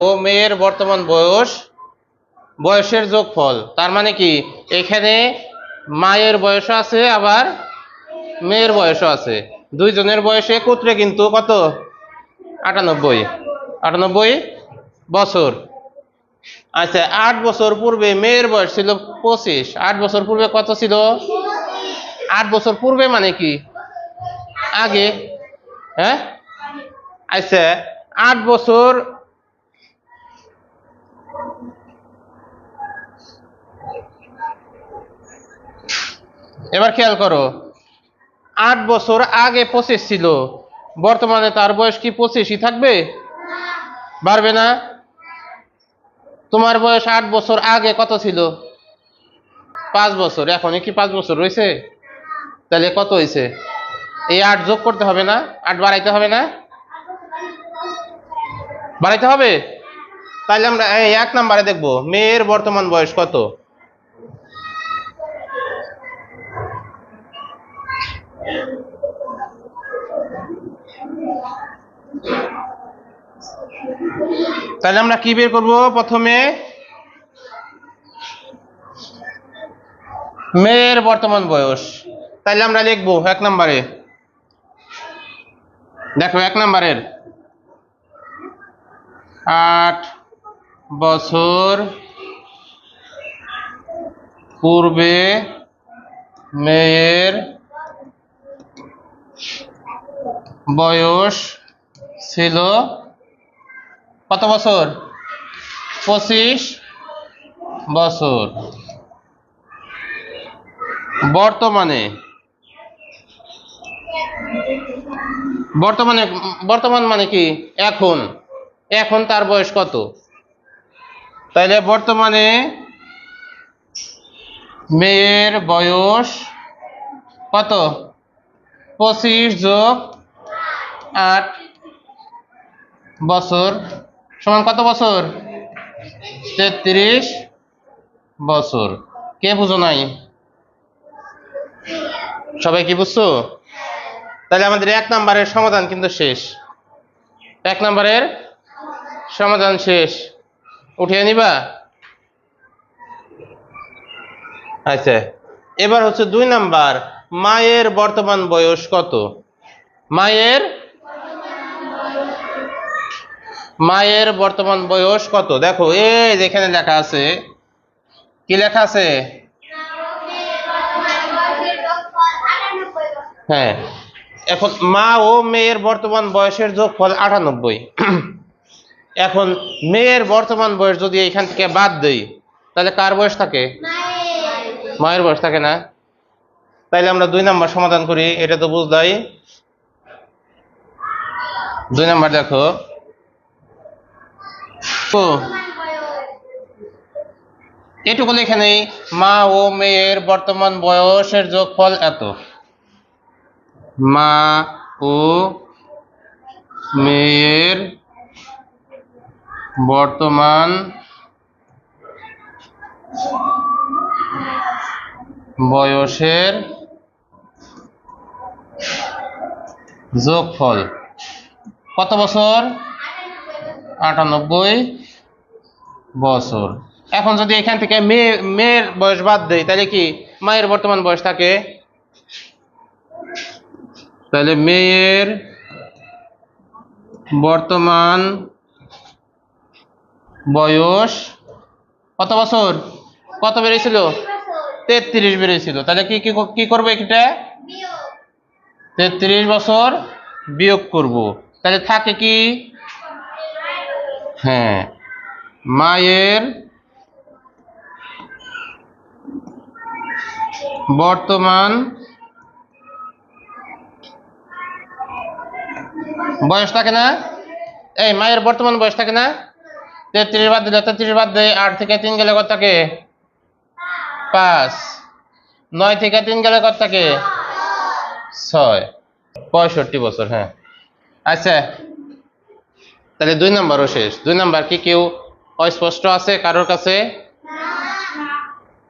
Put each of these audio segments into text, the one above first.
ও মেয়ের বর্তমান বয়স বয়সের যোগফল। তার মানে কি এখানে মায়ের বয়সও আছে আবার মেয়ের বয়সও আছে, দুইজনের বয়সে একত্রে কিন্তু কত 98 98 বছর। আচ্ছা 8 বছর পূর্বে মেয়ের বয়স ছিল 25, 8 বছর পূর্বে কত ছিল? 8 বছর পূর্বে মানে কি আগে, হ্যাঁ? আচ্ছা 8 বছর এবার খেয়াল করো, 8 বছর আগে 25 ছিল, বর্তমানে তার বয়স কি 25ই থাকবে? বাড়বে না? তোমার বয়স 8 বছর আগে কত ছিল? 5 বছর। এখন কি 5 বছর রয়েছে? তাহলে কত হয়েছে? এই 8 যোগ করতে হবে না? 8 বাড়াইতে হবে না? বাড়াইতে হবে। তাহলে আমরা এই 1 নম্বরে দেখব মেয়ের বর্তমান বয়স কত। তাহলে আমরা কি বের করব? প্রথমে মেয়ের বর্তমান বয়স। তাহলে আমরা লিখবো 1 নম্বরে, দেখো 1 নম্বরের 8 বছর পূর্বে মেয়ের বয়স ছিল কত বছর? 25 বছর। বর্তমানে বর্তমানে বর্তমান মানে কি এখন, এখন তার বয়স কত? তাইলে বর্তমানে মেয়ের বয়স কত? 25 যোগ 8 বছর সমান কত বছর? 33 বছর। কে বুঝো নাই? সবাই কি বুঝছো? তাহলে আমাদের 1 নম্বরের সমাধান কিন্তু শেষ। 1 নম্বরের সমাধান শেষ, উঠিয়ে নিবা। আচ্ছা এবার হচ্ছে 2 নাম্বার, মায়ের বর্তমান বয়স কত? মায়ের বর্তমান বয়স কত? দেখো এই যেখানে লেখা আছে, কি লেখা আছে? হ্যাঁ, এখন মা ও মেয়ের বর্তমান বয়সের যোগফল 98। এখন মেয়ের বর্তমান বয়স যদি এখান থেকে বাদ দেই তাহলে কার বয়স থাকে? মায়ের বয়স থাকে না? তাইলে আমরা 2 নাম্বার সমাধান করি, এটা তো বুঝলাই। 2 নাম্বার দেখো, তো এটুকু লিখে নেই, মা ও মেয়ের বর্তমান বয়সের যোগফল এত। মা ও মেয়ের বর্তমান বয়সের যোগফল কত বছর? 98 বছর। এখন যদি এখান থেকে মেয়ের বয়স বাদ দেই তাহলে কি মায়ের বর্তমান বয়স থাকে? তাহলে মেয়ের বর্তমান বয়স কত বছর? কত বেড়েছিল? 33 বেড়েছিল। তাহলে কি কি করবো? এটা 33 বছর বিয়োগ করব। তাহলে থাকে কি? হ্যাঁ, মায়ের বর্তমান বয়স থাকে না? এই মায়ের বর্তমান বয়স থাকে না? 33 বাদ দিলে 33 বাদ দেয়, 8 থেকে 3 গেলে কত থাকে? 5। 9 থেকে 3 গেলে কত থাকে? 6। 65 বছর। হ্যাঁ আচ্ছা, তাহলে 2 নাম্বারও শেষ। 2 নাম্বার কি কেউ অস্পষ্ট আছে কারোর কাছে?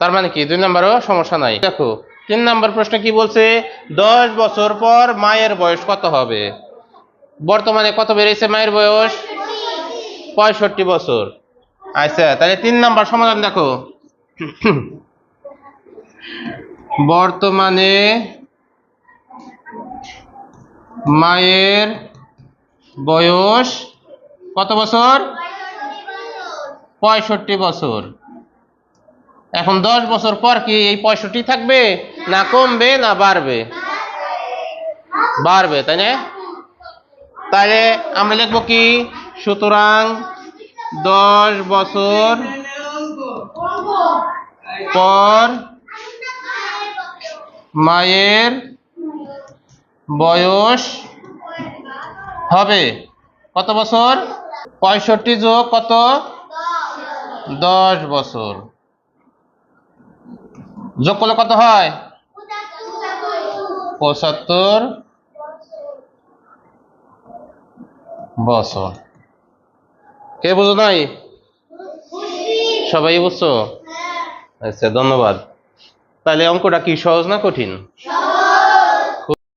তার মানে কি 2 নাম্বারও সমস্যা নাই। দেখো 3 নাম্বার প্রশ্ন কি বলছে? 10 বছর পর মায়ের বয়স কত হবে? বর্তমানে কত বেড়েছে মায়ের বয়স? 65 বছর। আচ্ছা, তাহলে 3 নাম্বার সমাধান দেখো। বর্তমানে মায়ের বয়স কত বছর? 65 বছর। এখন 10 বছর পর কি এই 65 থাকবে, না কমবে, না বাড়বে? বাড়বে, তাই না? তাহলে আমরা লিখবো কি, সুতরাং 10 বছর পর মায়ের বয়স হবে কত বছর? 65 যোগ কত? 10 বছর। যোগ করলে কত হয়? 75 বছর। কে বুঝো নাই? সবাই বুঝছো? আচ্ছা, ধন্যবাদ। তাহলে অঙ্কটা কি সহজ না কঠিন?